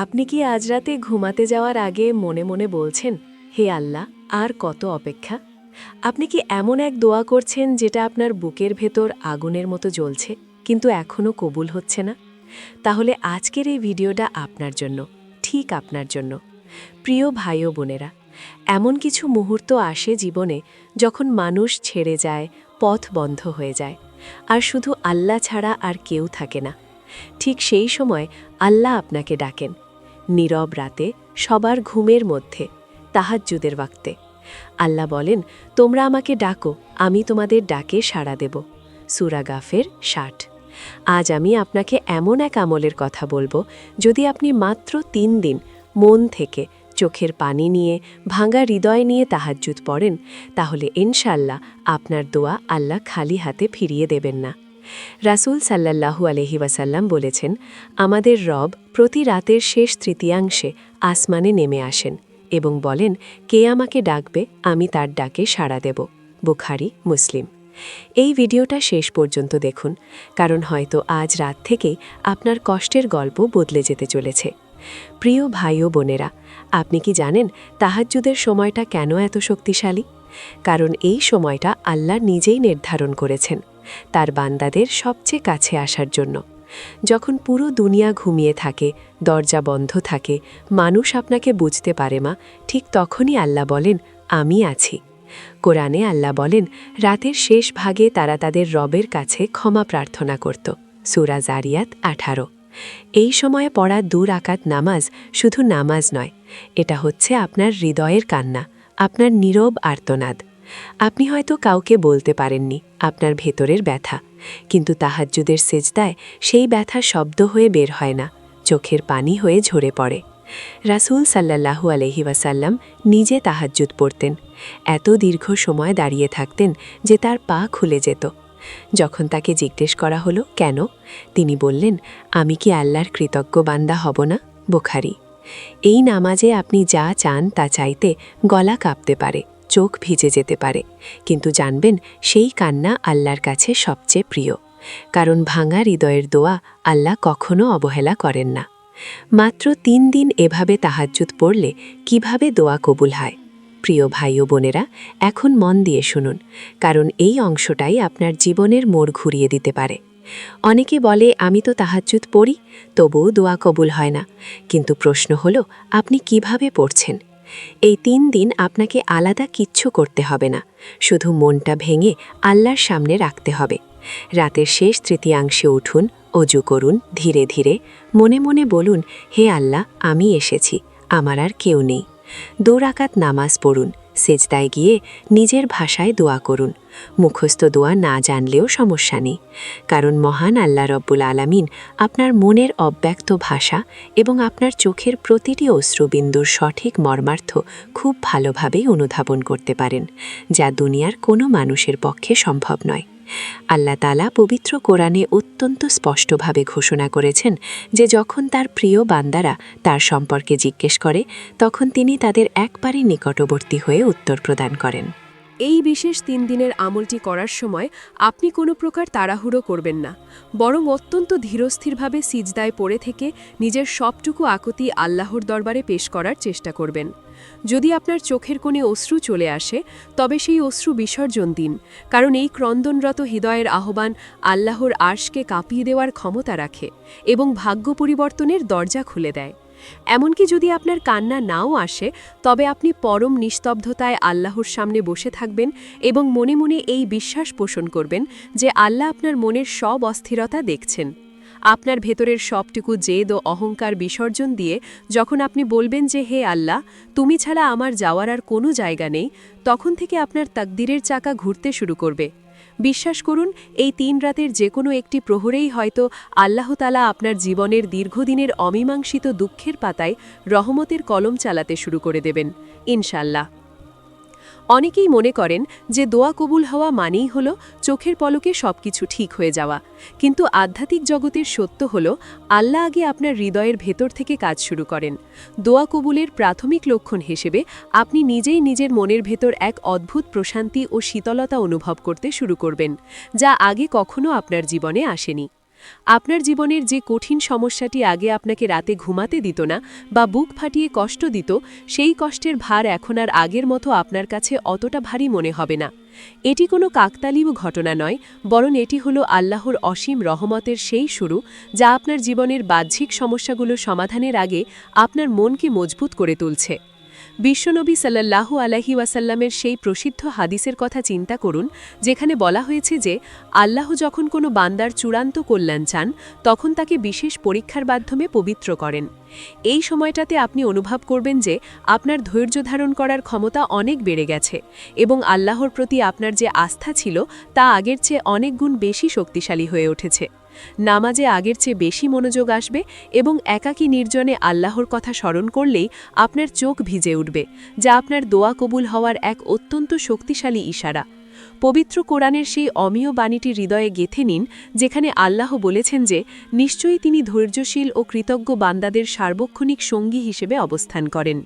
আপনি কি আজ রাতে ঘুমাতে যাওয়ার আগে মনে মনে বলছেন, হে আল্লাহ, আর কত অপেক্ষা? আপনি কি এমন এক দোয়া করছেন যেটা আপনার বুকের ভেতর আগুনের মতো জ্বলছে, কিন্তু এখনও কবুল হচ্ছে না? তাহলে আজকের এই ভিডিওটা আপনার জন্য, ঠিক আপনার জন্য। প্রিয় ভাই ও বোনেরা, এমন কিছু মুহূর্ত আসে জীবনে যখন মানুষ ছেড়ে যায়, পথ বন্ধ হয়ে যায়, আর শুধু আল্লাহ ছাড়া আর কেউ থাকে না। ঠিক সেই সময় আল্লাহ আপনাকে ডাকেন, নীরব রাতে, সবার ঘুমের মধ্যে, তাহাজ্জুদের ওয়াক্তে। আল্লাহ বলেন, তোমরা আমাকে ডাকো, আমি তোমাদের ডাকে সাড়া দেব। সূরা গাফের ৬০। আজ আমি আপনাকে এমন এক আমলের কথা বলবো, যদি আপনি মাত্র ৩ দিন মন থেকে, চোখের পানি নিয়ে, ভাঙা হৃদয় নিয়ে তাহাজ্জুদ পড়েন, তাহলে ইনশাল্লাহ আপনার দোয়া আল্লাহ খালি হাতে ফিরিয়ে দেবেন না। রাসূল সাল্লাল্লাহু আলাইহি ওয়াসাল্লাম বলেছেন, আমাদের রব প্রতি রাতের শেষ তৃতীয়াংশে আসমানে নেমে আসেন এবং বলেন, কে আমাকে ডাকবে, আমি তার ডাকে সাড়া দেব। বুখারী, মুসলিম। এই ভিডিওটা শেষ পর্যন্ত দেখুন, কারণ হয়তো আজ রাত থেকেই আপনার কষ্টের গল্প বদলে যেতে চলেছে। প্রিয় ভাই ও বোনেরা, আপনি কি জানেন তাহাজ্জুদের সময়টা কেন এত শক্তিশালী? কারণ এই সময়টা আল্লাহ নিজেই নির্ধারণ করেছেন তার বান্দাদের সবচেয়ে কাছে আসার জন্য। যখন পুরো দুনিয়া ঘুমিয়ে থাকে, দরজা বন্ধ থাকে, মানুষ আপনাকে বুঝতে পারে না, ঠিক তখনই আল্লাহ বলেন, আমি আছি। কোরআনে আল্লাহ বলেন, রাতের শেষ ভাগে তারা তাদের রবের কাছে ক্ষমা প্রার্থনা করত। সূরা জারিয়াত ১৮। এই সময়ে পড়া ২ রাকাত নামাজ শুধু নামাজ নয়, এটা হচ্ছে আপনার হৃদয়ের কান্না, আপনার নীরব আর্তনাদ। আপনি হয়তো কাউকে বলতে পারেননি আপনার ভেতরের ব্যথা, কিন্তু তাহাজ্জুদের সেজদায় সেই ব্যথা শব্দ হয়ে বের হয় না, চোখের পানি হয়ে ঝরে পড়ে। রাসূল সাল্লাল্লাহু আলাইহি ওয়াসাল্লাম নিজে তাহাজ্জুদ পড়তেন, এত দীর্ঘ সময় দাঁড়িয়ে থাকতেন যে তার পা খুলে যেত। যখন তাকে জিজ্ঞেস করা হলো কেন, তিনি বললেন, আমি কি আল্লাহর কৃতজ্ঞ বান্দা হব না? বুখারী। এই নামাজে আপনি যা চান তা চাইতে গলা কাঁপতে পারে, চোখ ভিজে যেতে পারে, কিন্তু জানবেন সেই কান্না আল্লাহর কাছে সবচেয়ে প্রিয়, কারণ ভাঙা হৃদয়ের দোয়া আল্লাহ কখনো অবহেলা করেন না। মাত্র ৩ দিন এভাবে তাহাজ্জুদ পড়লে কিভাবে দোয়া কবুল হয়? প্রিয় ভাই ও বোনেরা, এখন মন দিয়ে শুনুন, কারণ এই অংশটাই আপনার জীবনের মোড় ঘুরিয়ে দিতে পারে। অনেকে বলে, আমি তো তাহাজ্জুদ পড়ি, তবুও দোয়া কবুল হয় না। কিন্তু প্রশ্ন হলো, আপনি কিভাবে পড়ছেন? এই ৩ দিন আপনাকে আলাদা কিচ্ছু করতে হবে না, শুধু মনটা ভেঙে আল্লাহর সামনে রাখতে হবে। রাতের শেষ তৃতীয়াংশে উঠুন, অজু করুন ধীরে ধীরে, মনে মনে বলুন, হে আল্লাহ, আমি এসেছি, আমার আর কেউ নেই। ২ রাকাত নামাজ পড়ুন, সেজদায় গিয়ে নিজের ভাষায় দোয়া করুন। মুখস্থ দোয়া না জানলেও সমস্যা নেই, কারণ মহান আল্লাহ রব্বুল আলামিন আপনার মনের অব্যক্ত ভাষা এবং আপনার চোখের প্রতিটি অশ্রুবিন্দুর সঠিক মর্মার্থ খুব ভালোভাবেই অনুধাবন করতে পারেন, যা দুনিয়ার কোনো মানুষের পক্ষে সম্ভব নয়। আল্লাহ তাআলা পবিত্র কোরআনে অত্যন্ত স্পষ্টভাবে ঘোষণা করেছেন যে যখন তার প্রিয় বান্দারা তার সম্পর্কে জিজ্ঞেস করে, তখন তিনি তাদের একবারে নিকটবর্তী হয়ে উত্তর প্রদান করেন। এই বিশেষ ৩ দিনের আমলটি করার সময় আপনি কোনো প্রকার তাড়াহুড়ো করবেন না, বরং অত্যন্ত ধীরস্থিরভাবে সিজদায় পড়ে থেকে নিজের সবটুকু আকুতি আল্লাহর দরবারে পেশ করার চেষ্টা করবেন। যদি আপনার চোখের কোণে অশ্রু চলে আসে, তবে সেই অশ্রু বিসর্জন দিন, কারণ এই ক্রন্দনরত হৃদয়ের আহ্বান আল্লাহর আরশকে কাঁপিয়ে দেওয়ার ক্ষমতা রাখে এবং ভাগ্য পরিবর্তনের দরজা খুলে দেয়। এমনকি যদি আপনার কান্না নাও আসে, তবে আপনি পরম নিস্তব্ধতায় আল্লাহর সামনে বসে থাকবেন এবং মনে মনে এই বিশ্বাস পোষণ করবেন যে আল্লাহ আপনার মনের সব অস্থিরতা দেখছেন। আপনার ভেতরের সবটুকু জেদ ও অহংকার বিসর্জন দিয়ে যখন আপনি বলবেন যে, হে আল্লাহ, তুমি ছাড়া আমার যাওয়ার আর কোনো জায়গা নেই, তখন থেকে আপনার তাকদীরের চাকা ঘুরতে শুরু করবে। বিশ্বাস করুন, এই ৩ রাতের যে কোনো একটি প্রহরেই হয়তো আল্লাহ তাআলা আপনার জীবনের দীর্ঘদিনের অমীমাংসিত দুঃখের পাতায় রহমতের কলম চালাতে শুরু করে দেবেন, ইনশাল্লাহ। অনেকেই মনে করেন যে দোয়া কবুল হওয়া মানেই হলো চোখের পলকে সবকিছু ঠিক হয়ে যাওয়া, কিন্তু আধ্যাত্মিক জগতের সত্য হলো আল্লাহ আগে আপনার হৃদয়ের ভেতর থেকে কাজ শুরু করেন। দোয়া কবুলের প্রাথমিক লক্ষণ হিসেবে আপনি নিজেই নিজের মনের ভেতর এক অদ্ভুত প্রশান্তি ও শীতলতা অনুভব করতে শুরু করবেন, যা আগে কখনো আপনার জীবনে আসেনি। আপনার জীবনের যে কঠিন সমস্যাটি আগে আপনাকে রাতে ঘুমাতে দিত না বা বুক ফাটিয়ে কষ্ট দিত, সেই কষ্টের ভার এখন আর আগের মতো আপনার কাছে অতটা ভারী মনে হবে না। এটি কোনো কাকতালীয় ঘটনা নয়, বরং এটি হলো আল্লাহর অসীম রহমতের সেই শুরু, যা আপনার জীবনের বাহ্যিক সমস্যাগুলো সমাধানের আগে আপনার মনকে মজবুত করে তুলছে। বিশ্বনবী সাল্লাল্লাহু আলাইহি ওয়াসাল্লামের সেই প্রসিদ্ধ হাদিসের কথা চিন্তা করুন, যেখানে বলা হয়েছে যে আল্লাহ যখন কোনো বান্দার চূড়ান্ত কল্যাণ চান, তখন তাকে বিশেষ পরীক্ষার মাধ্যমে পবিত্র করেন। এই সময়টাতে আপনি অনুভব করবেন যে আপনার ধৈর্য ধারণ করার ক্ষমতা অনেক বেড়ে গেছে এবং আল্লাহর প্রতি আপনার যে আস্থা ছিল তা আগের চেয়ে অনেক গুণ বেশি শক্তিশালী হয়ে উঠেছে। নামাজে আগের চেয়ে বেশি মনোযোগ আসবে এবং একাকী নির্জনে আল্লাহর কথা স্মরণ করলেই আপনার চোখ ভিজে উঠবে, যা আপনার দোয়া কবুল হওয়ার এক অত্যন্ত শক্তিশালী ইশারা। পবিত্র কোরআনের সেই অমীয় বাণীটি হৃদয়ে গেঁথে নিন, যেখানে আল্লাহ বলেছেন যে নিশ্চয়ই তিনি ধৈর্যশীল ও কৃতজ্ঞ বান্দাদের সার্বক্ষণিক সঙ্গী হিসেবে অবস্থান করেন।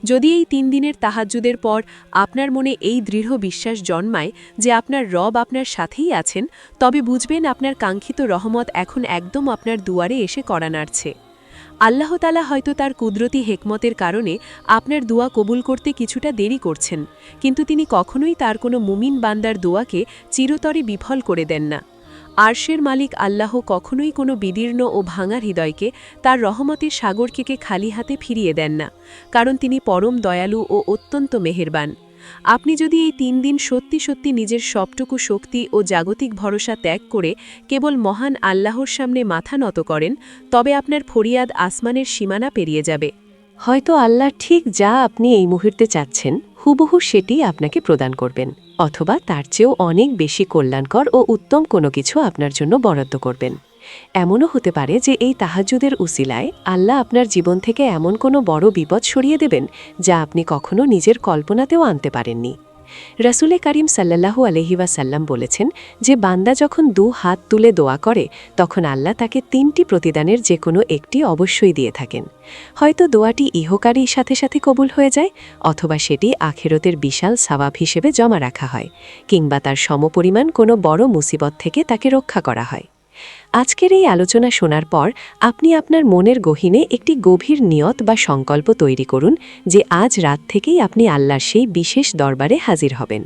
যদি এই 3 দিনের তাহাজ্জুদের পর আপনার মনে এই দৃঢ় বিশ্বাস জন্মায় যে আপনার রব আপনার সাথেই আছেন, তবে বুঝবেন আপনার কাঙ্ক্ষিত রহমত এখন একদম আপনার দুয়ারে এসে কড়া নাড়ছে। আল্লাহ তাআলা হয়তো তার কুদরতি হেকমতের কারণে আপনার দোয়া কবুল করতে কিছুটা দেরি করছেন, কিন্তু তিনি কখনোই তার কোনো মুমিন বান্দার দোয়াকে চিরতরে বিফল করে দেন না। আরশের মালিক আল্লাহ কখনোই কোনো বিদীর্ণ ও ভাঙা হৃদয়কে তার রহমতের সাগরকে খালি হাতে ফিরিয়ে দেন না, কারণ তিনি পরম দয়ালু ও অত্যন্ত মেহেরবান। আপনি যদি এই 3 দিন সত্যি সত্যি নিজের সবটুকু শক্তি ও জাগতিক ভরসা ত্যাগ করে কেবল মহান আল্লাহর সামনে মাথা নত করেন, তবে আপনার ফরিয়াদ আসমানের সীমানা পেরিয়ে যাবে। হয়তো আল্লাহ ঠিক যা আপনি এই মুহূর্তে চাচ্ছেন হুবহু সেটি আপনাকে প্রদান করবেন, অথবা তার চেয়েও অনেক বেশি কল্যাণকর ও উত্তম কোনো কিছু আপনার জন্য বরাদ্দ করবেন। এমনও হতে পারে যে এই তাহাজ্জুদের উসিলায় আল্লাহ আপনার জীবন থেকে এমন কোনো বড় বিপদ সরিয়ে দেবেন যা আপনি কখনো নিজের কল্পনাতেও আনতে পারেননি। রাসূলে কারীম সাল্লাল্লাহু আলাইহি ওয়াসাল্লাম বলেছেন যে বান্দা যখন 2 হাত তুলে দোয়া করে, তখন আল্লাহ তাকে 3টি প্রতিদানের যে কোনো একটি অবশ্যই দিয়ে থাকেন। হয়তো দোয়াটি ইহকারী সাথে সাথে কবুল হয়ে যায়, অথবা সেটি আখিরাতের বিশাল সওয়াব হিসেবে জমা রাখা হয়, কিংবা তার সমপরিমাণ কোনো বড় মুসিবত থেকে তাকে রক্ষা করা হয়। আজকের এই আলোচনা শোনার পর আপনি আপনার মনের গহীনে একটি গভীর নিয়ত বা সংকল্প তৈরি করুন যে আজ রাত থেকেই আপনি আল্লাহর সেই বিশেষ দরবারে হাজির হবেন।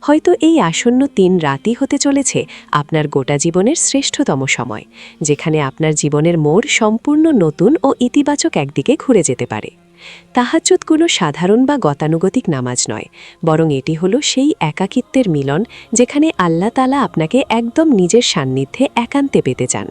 হয়তো এই আসন্ন 3 রাতই হতে চলেছে আপনার গোটা জীবনের শ্রেষ্ঠতম সময়, যেখানে আপনার জীবনের মোড় সম্পূর্ণ নতুন ও ইতিবাচক একদিকে ঘুরে যেতে পারে। তাহাজ্জুদ কোনো সাধারণ বা গতানুগতিক নামাজ নয়, বরং এটি হলো সেই একাকিত্বের মিলন যেখানে আল্লাহ তাআলা আপনাকে একদম নিজের সান্নিধ্যে একান্তে পেতে চান।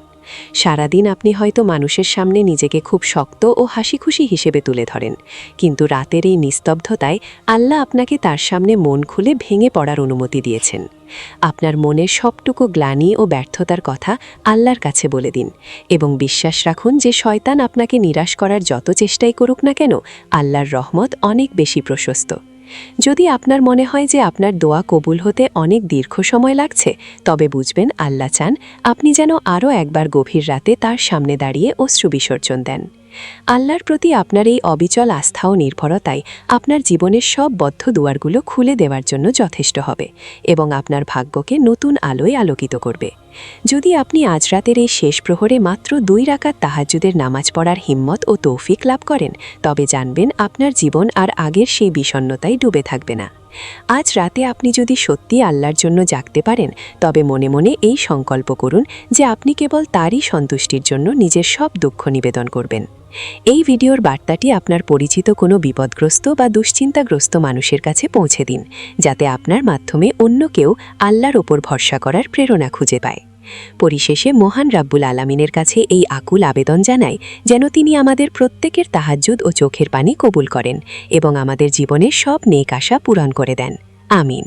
সারাদিন আপনি হয়তো মানুষের সামনে নিজেকে খুব শক্ত ও হাসিখুশি হিসেবে তুলে ধরেন, কিন্তু রাতের এই নিস্তব্ধতায় আল্লাহ আপনাকে তার সামনে মন খুলে ভেঙে পড়ার অনুমতি দিয়েছেন। আপনার মনের সবটুকু গ্লানি ও ব্যর্থতার কথা আল্লাহর কাছে বলে দিন এবং বিশ্বাস রাখুন যে শয়তান আপনাকে নিরাশ করার যত চেষ্টাই করুক না কেন, আল্লাহর রহমত অনেক বেশি প্রশস্ত। যদি আপনার মনে হয় যে আপনার দোয়া কবুল হতে অনেক দীর্ঘ সময় লাগছে, তবে বুঝবেন আল্লাহ চান আপনি যেন আরও একবার গভীর রাতে তার সামনে দাঁড়িয়ে অশ্রু বিসর্জন দেন। আল্লাহর প্রতি আপনার এই অবিচল আস্থা ও নির্ভরতাই আপনার জীবনের সব বদ্ধ দুয়ারগুলো খুলে দেওয়ার জন্য যথেষ্ট হবে এবং আপনার ভাগ্যকে নতুন আলোয় আলোকিত করবে। যদি আপনি আজ রাতের এই শেষ প্রহরে মাত্র 2 রাকাত তাহাজ্জুদের নামাজ পড়ার হিম্মত ও তৌফিক লাভ করেন, তবে জানবেন আপনার জীবন আর আগের সেই বিষণ্ণতায় ডুবে থাকবে না। আজ রাতে আপনি যদি সত্যি আল্লাহর জন্য জাগতে পারেন, তবে মনে মনে এই সংকল্প করুন যে আপনি কেবল তারই সন্তুষ্টির জন্য নিজের সব দুঃখ নিবেদন করবেন। এই ভিডিওর বার্তাটি আপনার পরিচিত কোনো বিপদগ্রস্ত বা দুশ্চিন্তাগ্রস্ত মানুষের কাছে পৌঁছে দিন, যাতে আপনার মাধ্যমে অন্য কেউ আল্লাহর ওপর ভরসা করার প্রেরণা খুঁজে পায়। পরিশেষে মহান রাব্বুল আলামিনের কাছে এই আকুল আবেদন জানাই যেন তিনি আমাদের প্রত্যেকের তাহাজ্জুদ ও চোখের পানি কবুল করেন এবং আমাদের জীবনের সব নেক আশা পূরণ করে দেন। আমিন।